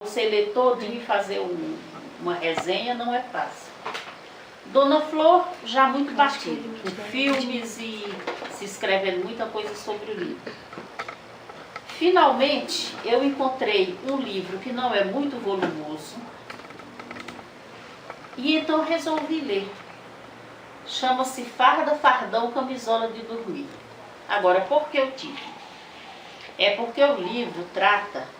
Você ler todinho e fazer uma resenha não é fácil. Dona Flor já muito batida, com filmes e se escrevendo muita coisa sobre o livro. Finalmente, eu encontrei um livro que não é muito volumoso e então resolvi ler. Chama-se Farda, Fardão, Camisola de Dormir. Agora, por que o título? É porque o livro trata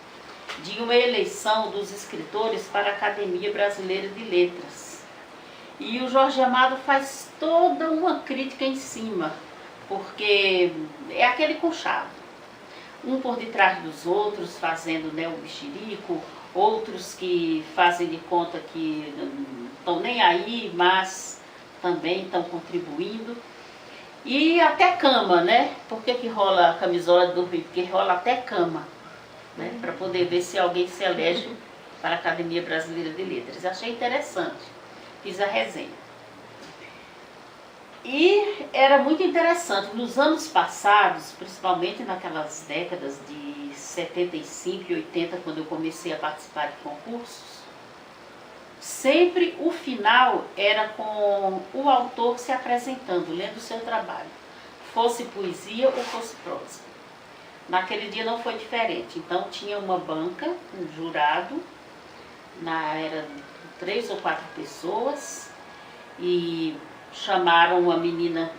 de uma eleição dos escritores para a Academia Brasileira de Letras. E o Jorge Amado faz toda uma crítica em cima, porque é aquele conchavo. Um por detrás dos outros, fazendo, né, o mexerico, outros que fazem de conta que não estão nem aí, mas também estão contribuindo. E até cama, né? Por que rola a camisola de dormir? Porque rola até cama, né? Para poder ver se alguém se elege para a Academia Brasileira de Letras. Achei interessante, fiz a resenha. E era muito interessante, nos anos passados, principalmente naquelas décadas de 75 e 80, quando eu comecei a participar de concursos, sempre o final era com o autor se apresentando, lendo o seu trabalho, fosse poesia ou fosse prosa. Naquele dia não foi diferente, então tinha uma banca, um jurado, eram 3 ou 4 pessoas, e chamaram uma menina,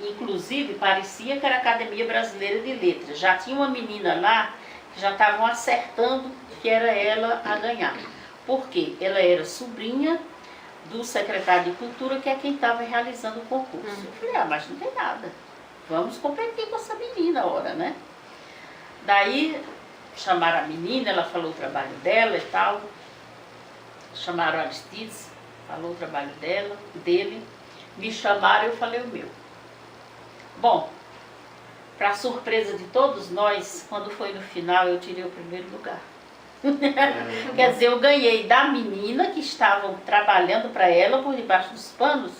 inclusive parecia que era a Academia Brasileira de Letras, já tinha uma menina lá que já estavam acertando que era ela a ganhar. Porque ela era sobrinha do secretário de Cultura, que é quem estava realizando o concurso. Eu falei, mas não tem nada, vamos competir com essa menina agora, né? Daí chamaram a menina, ela falou o trabalho dela e tal, chamaram a Aristides, falou o trabalho dele, me chamaram e eu falei o meu. Bom, para surpresa de todos nós, quando foi no final eu tirei o primeiro lugar. Quer dizer, eu ganhei da menina que estavam trabalhando para ela por debaixo dos panos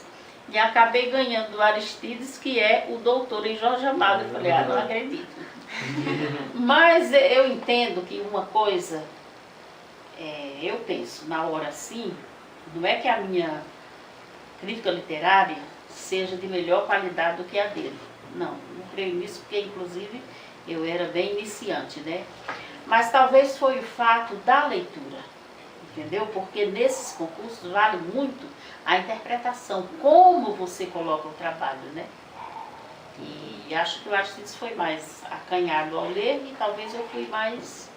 e acabei ganhando do Aristides, que é o doutor em Jorge Amado. Eu falei, não acredito. Mas eu entendo que uma coisa, eu penso na hora assim, não é que a minha crítica literária seja de melhor qualidade do que a dele. Não creio nisso, porque inclusive eu era bem iniciante, né? Mas talvez foi o fato da leitura, entendeu? Porque nesses concursos vale muito a interpretação, como você coloca o trabalho, né? E acho que o Aristides foi mais acanhado ao ler e talvez eu fui mais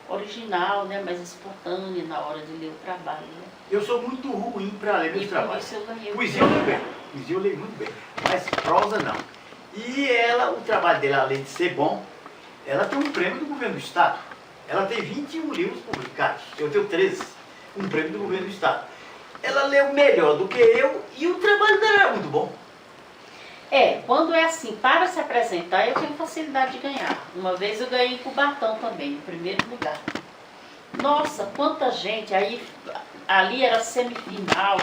original, né? Mais espontânea na hora de ler o trabalho, né? Eu sou muito ruim para ler meus trabalhos. Poesia eu leio bem, poesia eu leio muito bem, mas prosa não. E ela, o trabalho dela, além de ser bom, ela tem um prêmio do governo do Estado. Ela tem 21 livros publicados, eu tenho 13, um prêmio do governo do Estado. Ela leu melhor do que eu e o trabalho dela era muito bom. Quando é assim, para se apresentar, eu tenho facilidade de ganhar. Uma vez eu ganhei em Cubatão também, em primeiro lugar. Nossa, quanta gente, aí ali era semifinal,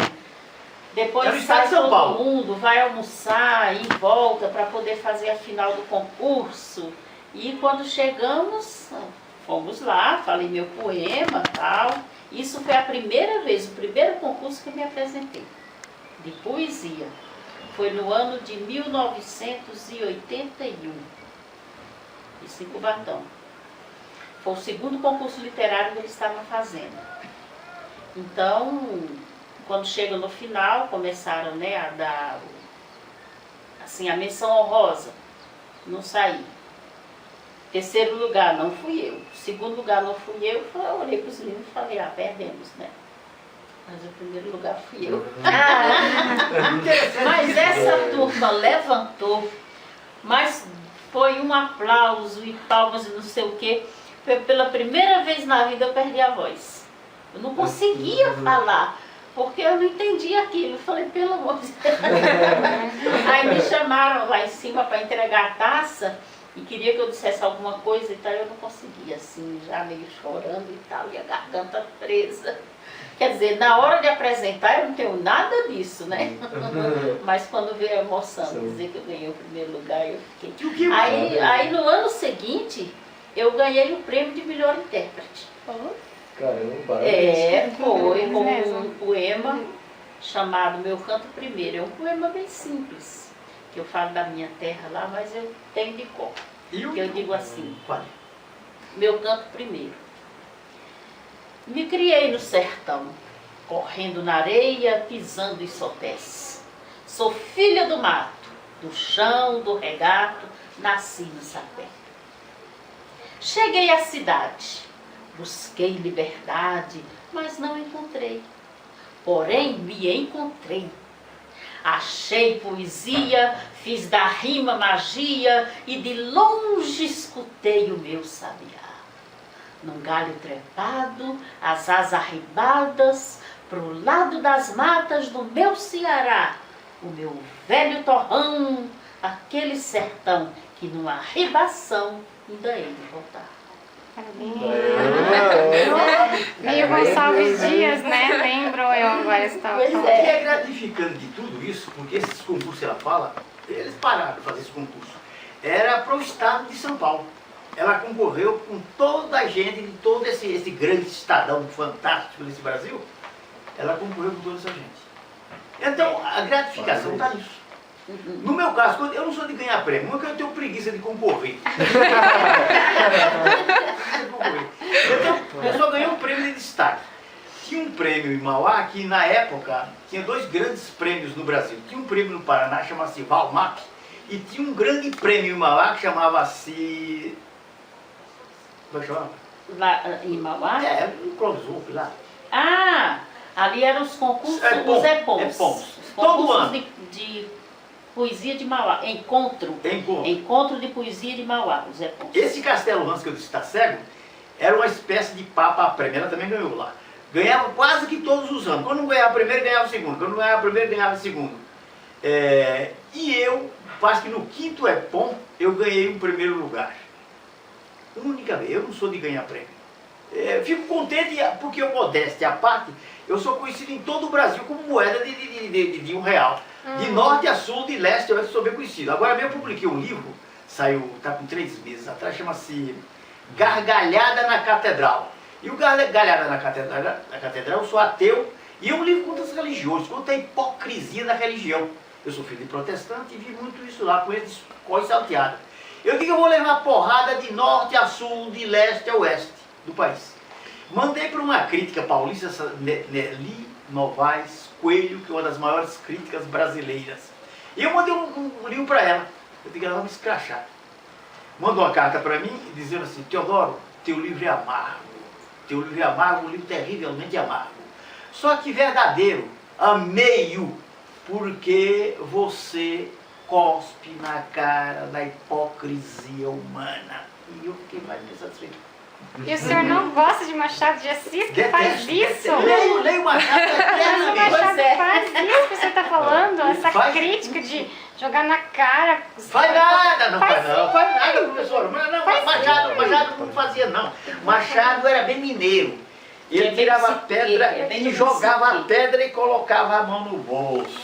depois sai todo mundo, vai almoçar e volta para poder fazer a final do concurso. E quando chegamos, fomos lá, falei meu poema e tal. Isso foi a primeira vez, o primeiro concurso que eu me apresentei, de poesia. Foi no ano de 1981, isso em Cubatão. Foi o segundo concurso literário que eles estavam fazendo. Então, quando chega no final, começaram, né, a dar assim, a menção honrosa. Não saí. Terceiro lugar, não fui eu. Segundo lugar, não fui eu. Eu olhei para os meninos e falei, perdemos, né? Mas o primeiro lugar fui eu. Mas essa turma levantou, mas foi um aplauso e palmas e não sei o quê. Pela primeira vez na vida eu perdi a voz. Eu não conseguia falar, porque eu não entendia aquilo. Eu falei, pelo amor de Deus. Aí me chamaram lá em cima para entregar a taça e queria que eu dissesse alguma coisa e tal. Eu não conseguia, assim, já meio chorando e tal, e a garganta presa. Quer dizer, na hora de apresentar eu não tenho nada disso, né? Mas quando veio a emoção, dizer que eu ganhei o primeiro lugar, eu fiquei... Aí no ano seguinte, eu ganhei o prêmio de melhor intérprete. Caramba, parabéns. Foi com um poema chamado Meu Canto Primeiro. É um poema bem simples, que eu falo da minha terra lá, mas eu tenho de cor. Eu digo assim, meu canto primeiro. Me criei no sertão, correndo na areia, pisando em sopés. Sou filha do mato, do chão, do regato, nasci no sapé. Cheguei à cidade, busquei liberdade, mas não encontrei. Porém, me encontrei. Achei poesia, fiz da rima magia e de longe escutei o meu sabiá. Num galho trepado, as asas arribadas, pro lado das matas do meu Ceará, o meu velho torrão, aquele sertão que numa ribação ainda hei de voltar. Meio Gonçalves Dias, né? Lembro eu agora estava falando. O que é gratificante de tudo isso, porque esses concursos ela fala, eles pararam de fazer esse concurso, era para o estado de São Paulo. Ela concorreu com toda a gente, de todo esse grande estadão fantástico desse Brasil, ela concorreu com toda essa gente. Então, a gratificação está nisso. No meu caso, eu não sou de ganhar prêmio, porque eu tenho preguiça de concorrer. Então, eu só ganhei um prêmio de destaque. Tinha um prêmio em Mauá, que na época tinha 2 grandes prêmios no Brasil. Tinha um prêmio no Paraná, chamava-se Valmap, e tinha um grande prêmio em Mauá, que chamava-se... Como é que chama? Lá em Mauá? No Closop lá. Ah, ali eram os concursos dos EPOMs. Todo ano. De poesia de Mauá. Encontro de poesia de Mauá, os EPOMs. Esse Castelo Ramos que eu disse está cego, era uma espécie de papa prêmio. Ela também ganhou lá. Ganhava quase que todos os anos. Quando não ganhava o primeiro, ganhava o segundo. Quando não ganhava o primeiro, ganhava o segundo. E eu, quase que no 5º EPOM, eu ganhei o primeiro lugar. Única vez. Eu não sou de ganhar prêmio. Fico contente porque eu, modéstia à parte, eu sou conhecido em todo o Brasil como moeda de R$1. De norte a sul, de leste a oeste, sou bem conhecido. Agora mesmo eu publiquei um livro, saiu, está com 3 meses atrás, chama-se Gargalhada na Catedral. E o Gargalhada na Catedral, eu sou ateu, e é um livro contra as religiões, contra a hipocrisia da religião. Eu sou filho de protestante e vi muito isso lá, com eles coisa salteada. Eu digo que eu vou levar porrada de norte a sul, de leste a oeste do país. Mandei para uma crítica paulista, Nelly Novaes Coelho, que é uma das maiores críticas brasileiras. E eu mandei um livro para ela. Eu digo que ela vai me escrachar. Mandou uma carta para mim dizendo assim: Teodoro, teu livro é amargo. Teu livro é amargo, um livro terrivelmente amargo. Só que verdadeiro, amei-o, porque você cospe na cara da hipocrisia humana. E eu fiquei mais satisfeito. E o senhor não gosta de Machado de Assis, que faz isso? Leio Machado Mas o Machado faz isso que você está falando, essa crítica de jogar na cara. Faz nada, não faz nada, professor. Machado não fazia, não. Machado era bem mineiro. Ele tirava a pedra e jogava a pedra e colocava a mão no bolso.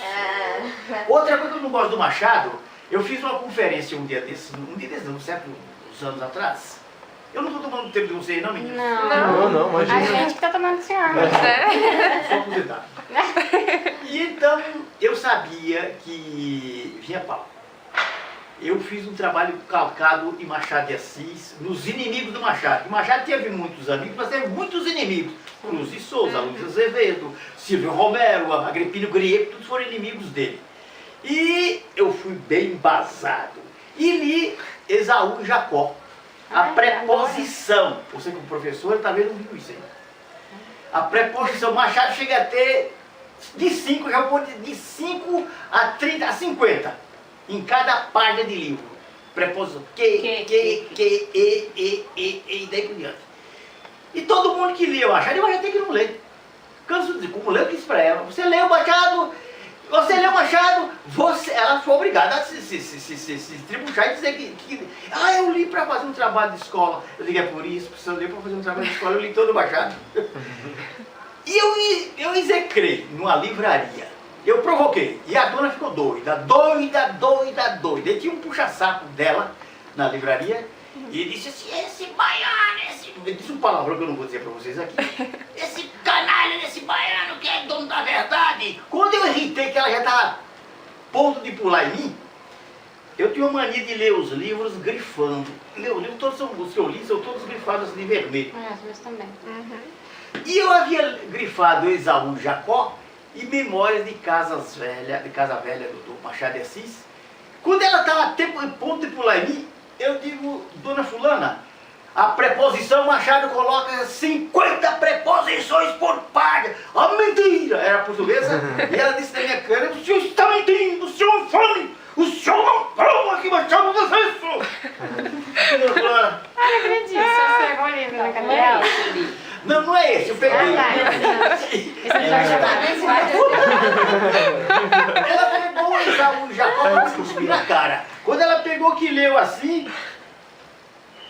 Outra coisa que eu não gosto do Machado, eu fiz uma conferência um dia desses, uns anos atrás. Eu não estou tomando tempo de vocês, não, meninas? Não, imagina. A gente que está tomando o senhor. Só aposentado. E então, eu sabia que vinha pau. Eu fiz um trabalho calcado em Machado de Assis, nos inimigos do Machado. O Machado teve muitos amigos, mas teve muitos inimigos. Cruz de Souza, Luiz Azevedo, Silvio Romero, Agripino Grieco, todos foram inimigos dele. E eu fui bem embasado. E li Esaú e Jacó. A preposição. Você como professor, talvez não viu isso aí. A preposição. Machado chega a ter de 5, já vou de 5 a 30, a 50. Em cada página de livro. Preposição. Que, e daí por diante. E todo mundo que lia o Machado, eu já tem que não ler. Canso de como eu disse para ela, você leu o Machado, ela foi obrigada a se tribuchar e dizer que eu li para fazer um trabalho de escola. Eu digo, é por isso, se eu li para fazer um trabalho de escola, eu li todo o Machado. E eu execrei numa livraria. Eu provoquei. E a dona ficou doida. E tinha um puxa-saco dela na livraria E ele disse assim, esse baiano, ele disse um palavrão que eu não vou dizer para vocês aqui. Esse canalha desse baiano que é dono da verdade. Quando eu irritei que ela já estava a ponto de pular em mim, eu tinha uma mania de ler os livros grifando. Os livros todos os que eu li são todos grifados assim de vermelho. Os meus também. E eu havia grifado Esaú e Jacó e Memórias de Casa Velha do Machado de Assis. Quando ela estava a ponto de pular em mim, eu digo, dona fulana, a preposição Machado coloca 50 preposições por página. A mentira! Era portuguesa. E ela disse na minha cara, o senhor está mentindo, o senhor é infame, o senhor não prova que Machado fez isso. Dona fulana. Ah, não acredito, você pegou o livro na cadeira. Não, não é esse, eu peguei. Ela pegou o Esaú e Jacó para cuspir na cara. Quando ela pegou que leu assim,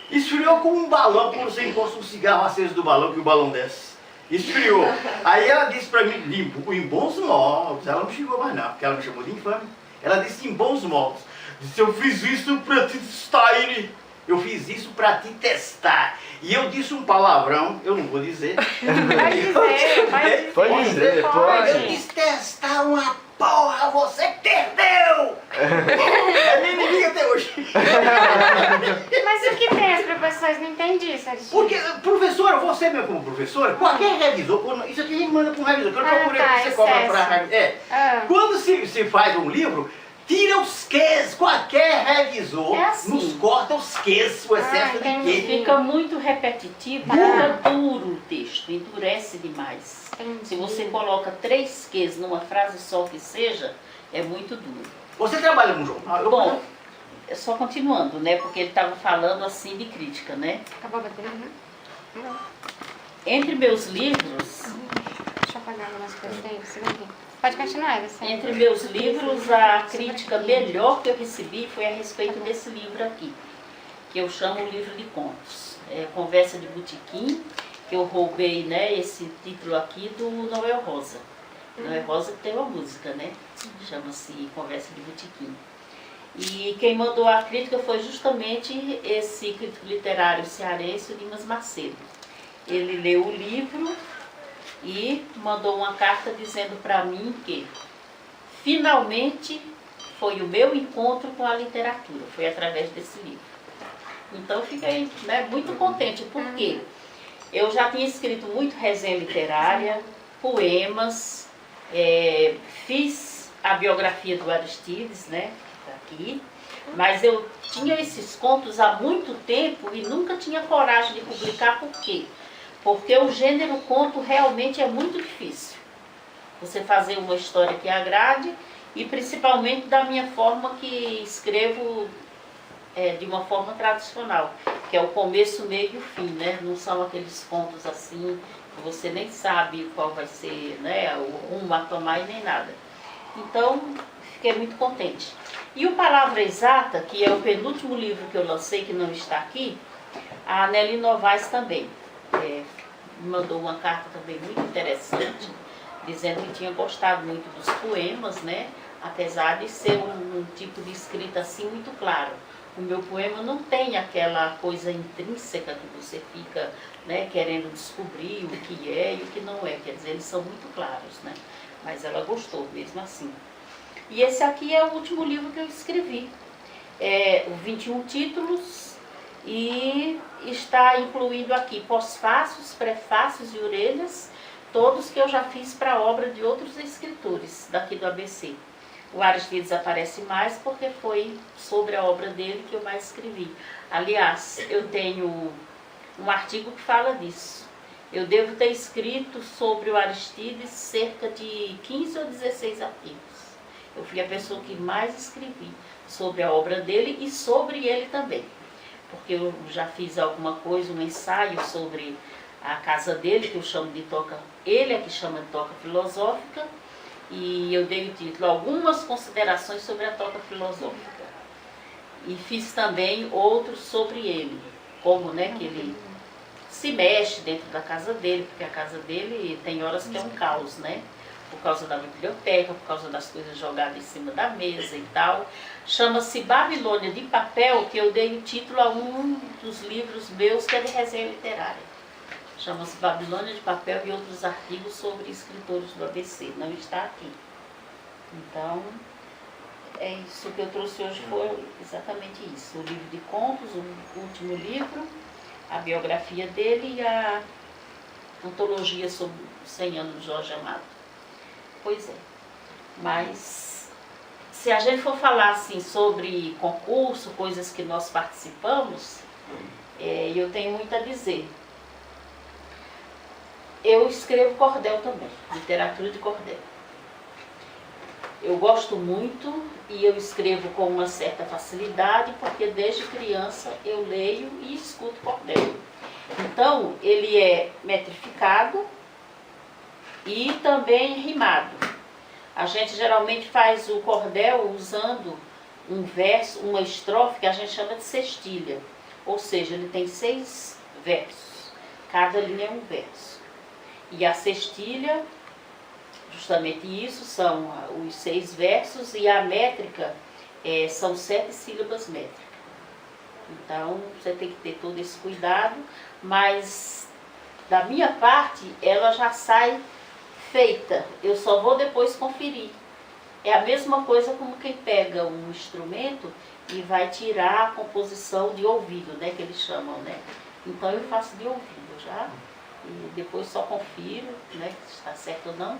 esfriou com um balão, quando você encosta um cigarro aceso do balão, que o balão desce. Esfriou. Aí ela disse para mim, em bons modos, ela não chegou mais não, porque ela me chamou de infame. Ela disse em bons modos. Disse, eu fiz isso para te testar ele. Eu fiz isso para te testar. E eu disse um palavrão, eu não vou dizer. Pode dizer, pode. Eu disse testar uma porra, você perdeu! É minha inimiga até hoje. Mas o que tem as preposições? Não entendi, Sérgio. Porque, professora, você mesmo como professora, qualquer revisor, isso aqui a gente manda para um revisor, que eu procurei que você cobra para revisor. Quando se faz um livro, tira os Qs, qualquer revisor nos corta os Qs, o excesso de Q. Fica muito repetitivo, fica duro o texto, endurece demais. Se você coloca 3 Qs numa frase só que seja, é muito duro. Você trabalha com jornal? Bom, só continuando, né, porque ele estava falando assim de crítica, né? Acabou a bateria? Entre meus livros... Deixa eu apagar algumas coisas dele, segura aqui. Pode continuar, você. Entre meus livros, a crítica melhor que eu recebi foi a respeito desse livro aqui, que eu chamo o livro de contos. É Conversa de Botequim, que eu roubei, né, esse título aqui do Noel Rosa. Noel Rosa que tem uma música, né? Chama-se Conversa de Botequim. E quem mandou a crítica foi justamente esse crítico literário cearense, o Dimas Macedo. Ele leu o livro e mandou uma carta dizendo para mim que finalmente foi o meu encontro com a literatura, foi através desse livro. Então eu fiquei, né, muito contente, porque eu já tinha escrito muito resenha literária, poemas, fiz a biografia do Aristides, né, aqui, mas eu tinha esses contos há muito tempo e nunca tinha coragem de publicar. Por quê? Porque o gênero conto realmente é muito difícil. Você fazer uma história que agrade e principalmente da minha forma que escrevo de uma forma tradicional, que é o começo, meio e o fim, né? Não são aqueles contos assim que você nem sabe qual vai ser, né, o rumo a tomar e nem nada. Então, fiquei muito contente. E o Palavra Exata, que é o penúltimo livro que eu lancei, que não está aqui, a Nelly Novaes também me mandou uma carta também muito interessante, dizendo que tinha gostado muito dos poemas, né? Apesar de ser um tipo de escrita assim muito claro. O meu poema não tem aquela coisa intrínseca que você fica, né, querendo descobrir o que é e o que não é. Quer dizer, eles são muito claros, né? Mas ela gostou mesmo assim. E esse aqui é o último livro que eu escrevi. 21 títulos e está incluído aqui pós-fácios, prefácios e orelhas, todos que eu já fiz para a obra de outros escritores daqui do ABC. O Aristides aparece mais porque foi sobre a obra dele que eu mais escrevi. Aliás, eu tenho um artigo que fala disso. Eu devo ter escrito sobre o Aristides cerca de 15 ou 16 artigos. Eu fui a pessoa que mais escrevi sobre a obra dele e sobre ele também. Porque eu já fiz alguma coisa, um ensaio sobre a casa dele, que eu chamo de toca, ele é que chama de toca filosófica, e eu dei o título Algumas Considerações sobre a Toca Filosófica. E fiz também outros sobre ele, como, né, que ele se mexe dentro da casa dele, porque a casa dele tem horas que é um caos, né? por causa da biblioteca, por causa das coisas jogadas em cima da mesa e tal. Chama-se Babilônia de Papel, que eu dei o título a um dos livros meus que é de resenha literária. Chama-se Babilônia de Papel e outros artigos sobre escritores do ABC. Não está aqui. Então, é isso que eu trouxe hoje, foi exatamente isso. O livro de contos, o último livro, a biografia dele e a antologia sobre os 100 anos de Jorge Amado. Pois é. Mas, se a gente for falar assim sobre concurso, coisas que nós participamos, eu tenho muito a dizer. Eu escrevo cordel também, literatura de cordel. Eu gosto muito e eu escrevo com uma certa facilidade, porque desde criança eu leio e escuto cordel. Então, ele é metrificado e também rimado. A gente geralmente faz o cordel usando um verso, uma estrofe que a gente chama de sextilha. Ou seja, ele tem 6 versos. Cada linha é um verso. E a sextilha, justamente isso, são os 6 versos, e a métrica são 7 sílabas métricas. Então, você tem que ter todo esse cuidado, mas da minha parte, ela já sai feita. Eu só vou depois conferir. É a mesma coisa como quem pega um instrumento e vai tirar a composição de ouvido, né, que eles chamam, né? Então, eu faço de ouvido já. E depois só confiro, né, se está certo ou não.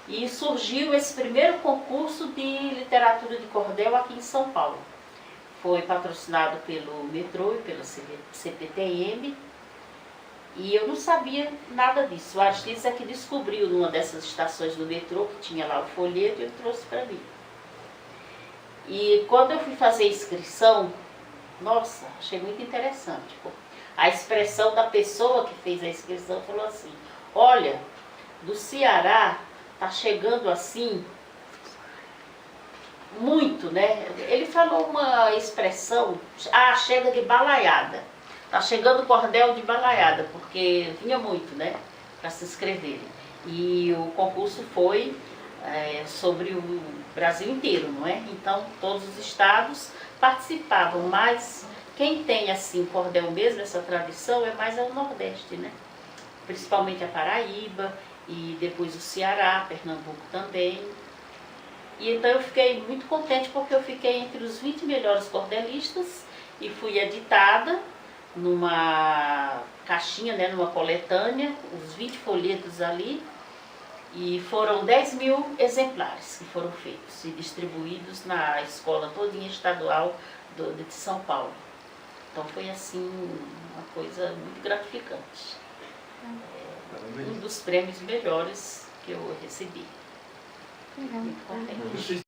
E surgiu esse primeiro concurso de literatura de cordel aqui em São Paulo. Foi patrocinado pelo metrô e pela CPTM. E eu não sabia nada disso. O Aristides é que descobriu numa dessas estações do metrô, que tinha lá o folheto, e ele trouxe para mim. E quando eu fui fazer a inscrição, nossa, achei muito interessante. A expressão da pessoa que fez a inscrição falou assim: olha, do Ceará está chegando assim, muito, né? Ele falou uma expressão, chega de balaiada. Está chegando cordel de balaiada, porque vinha muito, né? Para se inscreverem. E o concurso foi sobre o Brasil inteiro, não é? Então, todos os estados participavam, mas quem tem assim cordel mesmo, essa tradição, é mais o Nordeste, né? Principalmente a Paraíba e depois o Ceará, Pernambuco também. E então eu fiquei muito contente porque eu fiquei entre os 20 melhores cordelistas e fui editada numa caixinha, né, numa coletânea, os 20 folhetos ali, e foram 10.000 exemplares que foram feitos e distribuídos na escola todinha estadual de São Paulo. Então foi assim uma coisa muito gratificante. Um dos prêmios melhores que eu recebi. Muito contente.